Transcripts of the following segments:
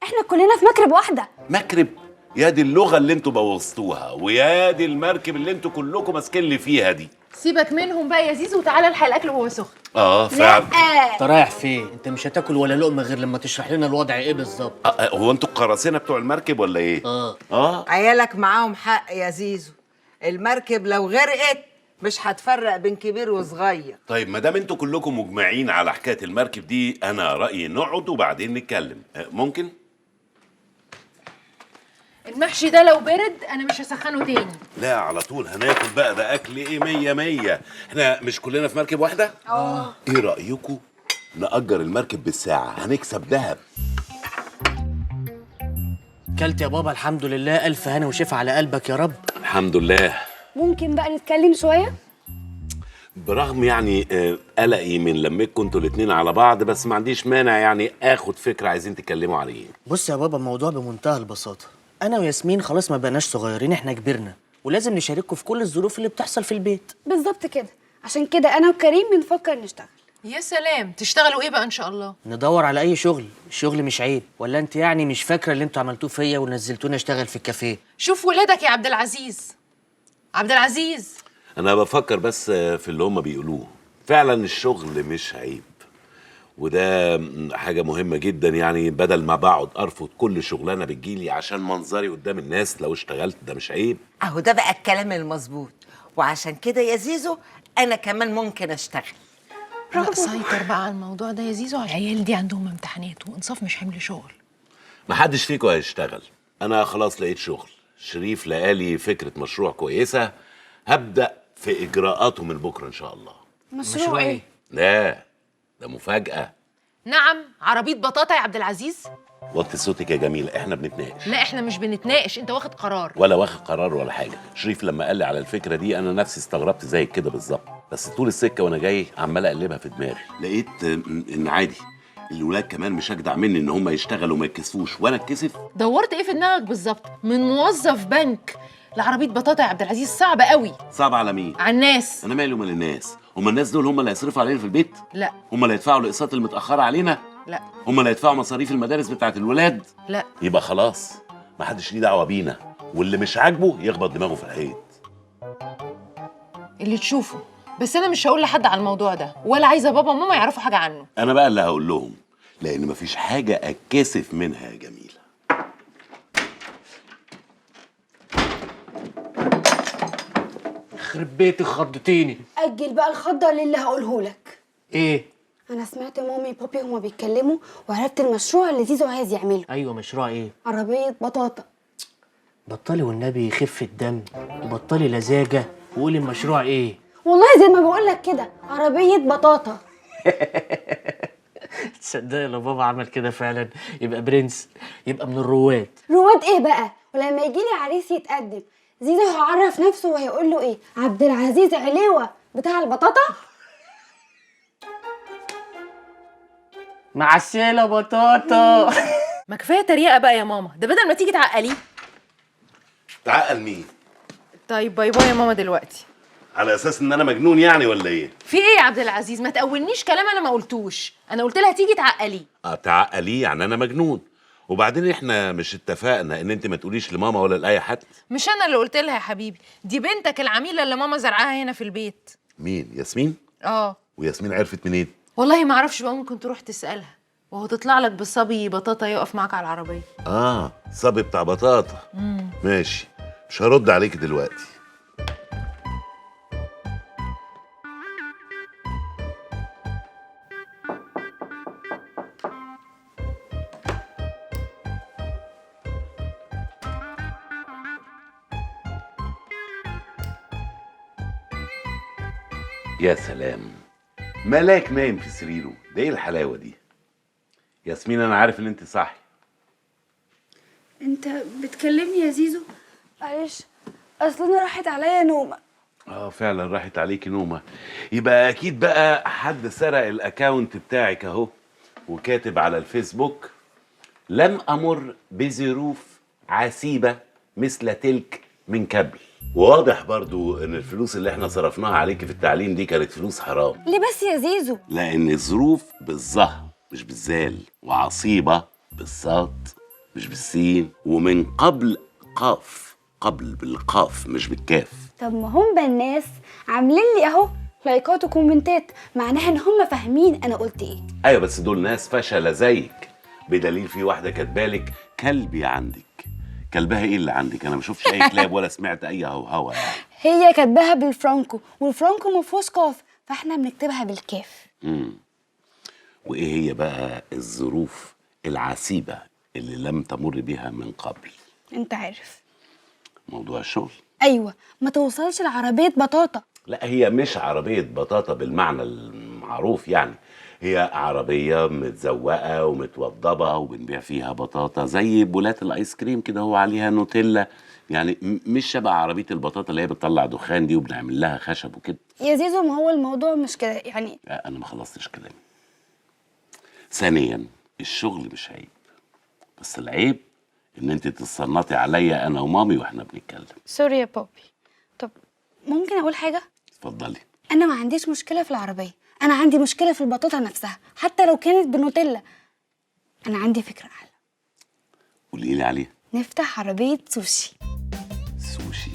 احنا كلنا في مكرب واحده. مكرب؟ يا دي اللغه اللي انتوا بوظتوها، ويا دي المركب اللي انتوا كلكم ماسكين لي فيها دي. سيبك منهم بقى يا زيزو وتعالى الحق الاكل وهو سخن. فعلا. انت رايح فين؟ انت مش هتاكل ولا لقمه غير لما تشرح لنا الوضع ايه بالظبط. هو انتوا القراصنه بتوع المركب ولا ايه؟ عيالك معاهم حق يا زيزو، المركب لو غرقت مش هتفرق بين كبير وصغير. طيب ما دام انتوا كلكم مجمعين على حكايه المركب دي، انا رايي نقعد وبعدين نتكلم. ممكن؟ المحشي ده لو برد انا مش هسخنه تاني. لا على طول هناكل بقى، ده اكل ايه 100 100. احنا مش كلنا في مركب واحده؟ ايه رايكم نأجر المركب بالساعه، هنكسب ذهب. كلت يا بابا الحمد لله، الف هنا وشفا على قلبك يا رب. الحمد لله. ممكن بقى نتكلم شويه؟ برغم يعني قلقي من لمتكم انتوا الاتنين على بعض، بس ما عنديش مانع يعني اخد فكره عايزين تتكلموا على ايه. بص يا بابا، الموضوع بمنتهى البساطه. انا وياسمين خلاص ما بقناش صغيرين، احنا كبرنا ولازم نشارككم في كل الظروف اللي بتحصل في البيت. بالظبط كده، عشان كده انا وكريم بنفكر نشتغل. يا سلام، تشتغلوا ايه بقى ان شاء الله؟ ندور على اي شغل، الشغل مش عيب. ولا انت يعني مش فاكره اللي انتوا عملتوه فيا ونزلتوني اشتغل في الكافيه؟ شوف ولادك يا عبد العزيز. عبد العزيز، انا بفكر بس في اللي هم بيقولوه، فعلا الشغل مش عيب، وده حاجه مهمه جدا. يعني بدل ما بقعد ارفض كل شغلانه بتجيلي عشان منظري قدام الناس، لو اشتغلت ده مش عيب. اهو ده بقى الكلام المظبوط، وعشان كده يا زيزو انا كمان ممكن اشتغل. لا سيطر بقى على الموضوع ده يا زيزو، العيال دي عندهم امتحانات وانصاف مش حمل شغل. محدش فيكم هيشتغل، انا خلاص لقيت شغل. شريف لقالي فكره مشروع كويسه، هبدا في اجراءاته من بكره ان شاء الله. مشروع ايه؟ لا ده مفاجاه. نعم، عربيه بطاطا يا عبد العزيز. وطي صوتك يا جميله، احنا بنتناقش. لا احنا مش بنتناقش، انت واخد قرار. ولا واخد قرار ولا حاجه. شريف لما قال لي على الفكره دي انا نفسي استغربت زي كده بالظبط، بس طول السكه وانا جاي عمال اقلبها في دماغي، لقيت ان عادي الولاد كمان مش اجدع مني ان هم يشتغلوا وما يتكسفوش وانا اتكسف. دورت ايه في دماغك بالظبط؟ من موظف بنك لعربيه بطاطا يا عبد العزيز، صعبه قوي. صعب على مين؟ على الناس. انا مالي ومال الناس؟ هم الناس دول هم اللي هيصرفوا علينا في البيت؟ لا. هم اللي هيدفعوا الاقساط المتاخره علينا؟ لا. هم اللي هيدفعوا مصاريف المدارس بتاعت الولاد؟ لا. يبقى خلاص ما حدش ليه دعوه بينا، واللي مش عاجبه يخبط دماغه في الحيط. اللي تشوفه، بس انا مش هقول لحد على الموضوع ده، ولا عايزه بابا وماما يعرفوا حاجه عنه. انا بقى اللي هقول لهم، لان مفيش حاجه اتكسف منها يا جميله. يخرب بيتك خضتيني. اجل بقى الخضه اللي هقوله لك. ايه؟ انا سمعت مامي وبابي هما بيتكلموا وعرفت المشروع اللي زيزو عايز يعمله. ايوه مشروع ايه؟ عربيه بطاطا. بطلي والنبي خفة دم وبطلي لزاجه وقولي المشروع ايه. والله زي ما بقول لك كده، عربيه بطاطا. تصدقي لو بابا عمل كده فعلا يبقى برنس، يبقى من الرواد. رواد ايه بقى؟ ولما يجي لي عريس يتقدم، زيزو هيعرف نفسه وهيقول له ايه؟ عبد العزيز علوة بتاع البطاطا. مع السلامة بطاطا. ما كفايه تريقه بقى يا ماما، ده بدل ما تيجي تعقليه. تعقل مين؟ طيب باي باي يا ماما دلوقتي. على اساس ان انا مجنون يعني ولا ايه؟ في ايه يا عبد العزيز؟ ما تقولنيش كلام انا ما قلتوش، انا قلت لها تيجي تعقليه. تعقليه يعني انا مجنون؟ وبعدين احنا مش اتفقنا ان انت ما تقوليش لماما ولا لاي حد؟ مش انا اللي قلت لها يا حبيبي، دي بنتك العميله اللي ماما زرعاها هنا في البيت. مين؟ ياسمين؟ اه. وياسمين عرفت منين؟ والله ما اعرفش بقى، ممكن تروح تسالها وهو تطلع لك بالصبي بطاطا يقف معاك على العربيه. صبي بتاع بطاطا. ماشي، مش هرد عليك دلوقتي. يا سلام، ملاك نايم في سريره، ده ايه الحلاوه دي؟ ياسمين انا عارف ان انت صاحي. انت بتكلمني يا زيزو؟ معلش، اصل انا راحت عليا نومه. فعلا راحت عليكي نومه. يبقى اكيد بقى حد سرق الاكاونت بتاعك اهو، وكاتب على الفيسبوك: لم امر بظروف عسيبه مثل تلك من قبل. واضح برضو ان الفلوس اللي احنا صرفناها عليكي في التعليم دي كانت فلوس حرام. ليه بس يا زيزو؟ لان الظروف بالظه مش بالزال، وعصيبه بالصاد. مش بالسين، ومن قبل قاف، قبل بالقاف مش بالكاف. طب ما هم بقى الناس عاملين لي اهو لايكات وكومنتات، معناها ان هم فاهمين انا قلت ايه. ايوه بس دول ناس فشلة زيك، بدليل في واحدة كاتبالك كلبي عندك. كلبها ايه اللي عندك؟ انا ما شفتش اي كلاب ولا سمعت اي هوهوه يعني. هي كاتباها بالفرانكو، والفرانكو ما فيهوش قاف، فاحنا بنكتبها بالكاف. وايه هي بقى الظروف العسيبة اللي لم تمر بها من قبل؟ انت عارف موضوع الشغل. ايوه، ما توصلش لعربيه بطاطا. لا هي مش عربية بطاطا بالمعنى المعروف يعني، هي عربية متزوقة ومتوضبة وبنبيع فيها بطاطا زي بولات الايس كريم كده، هو عليها نوتيلا يعني، مش شبه عربية البطاطا اللي هي بتطلع دخان دي وبنعمل لها خشب وكده. يا زيزو ما هو الموضوع مش كده يعني. لا انا ما خلصتش كلامي. ثانيا الشغل مش عيب، بس العيب ان انت تتصنطي عليا انا ومامي واحنا بنتكلم. سوري يا بابي. طب ممكن اقول حاجه؟ اتفضلي. انا ما عنديش مشكله في العربيه، انا عندي مشكله في البطاطا نفسها حتى لو كانت بنوتيلا. انا عندي فكره احلى. قولي لي عليها. نفتح عربيه سوشي. سوشي.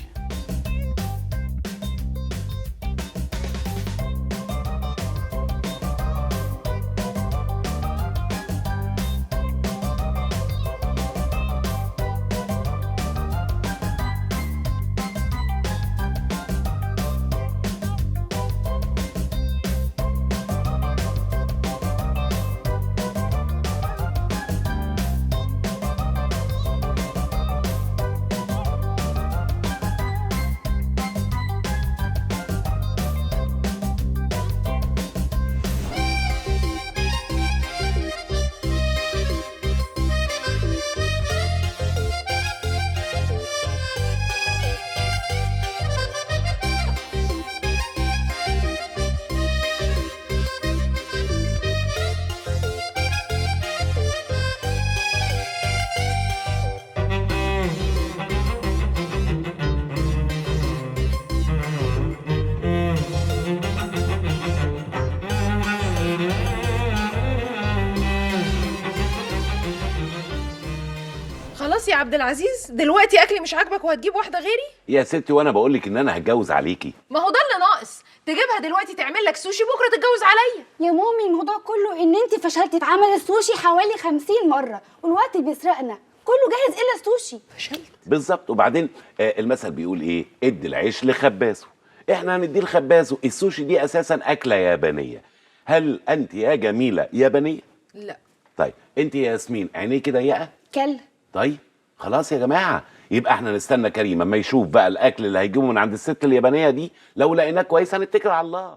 خلاص يا عبد العزيز، دلوقتي اكلي مش عاجبك وهتجيب واحده غيري؟ يا ستي وانا بقول لك ان انا هتجوز عليكي. ما هو ده اللي ناقص، تجيبها دلوقتي تعمل لك سوشي، بكره تتجوز عليا. يا مامي الموضوع كله ان انت فشلتي في عمل السوشي حوالي 50 مره، والوقت بيسرقنا، كله جاهز الا السوشي. فشلت بالظبط. وبعدين المثل بيقول ايه؟ ادي العيش لخبازه. احنا هنديه لخبازه. السوشي دي اساسا اكله يابانيه. هل انت يا جميله يابانيه؟ لا. طيب انت يا ياسمين عينيكي ضيقه؟ كلا. طيب خلاص يا جماعه، يبقى احنا نستنى كريم اما يشوف بقى الاكل اللي هيجيبه من عند الست اليابانيه دي، لو لقيناه كويس هنتكل على الله.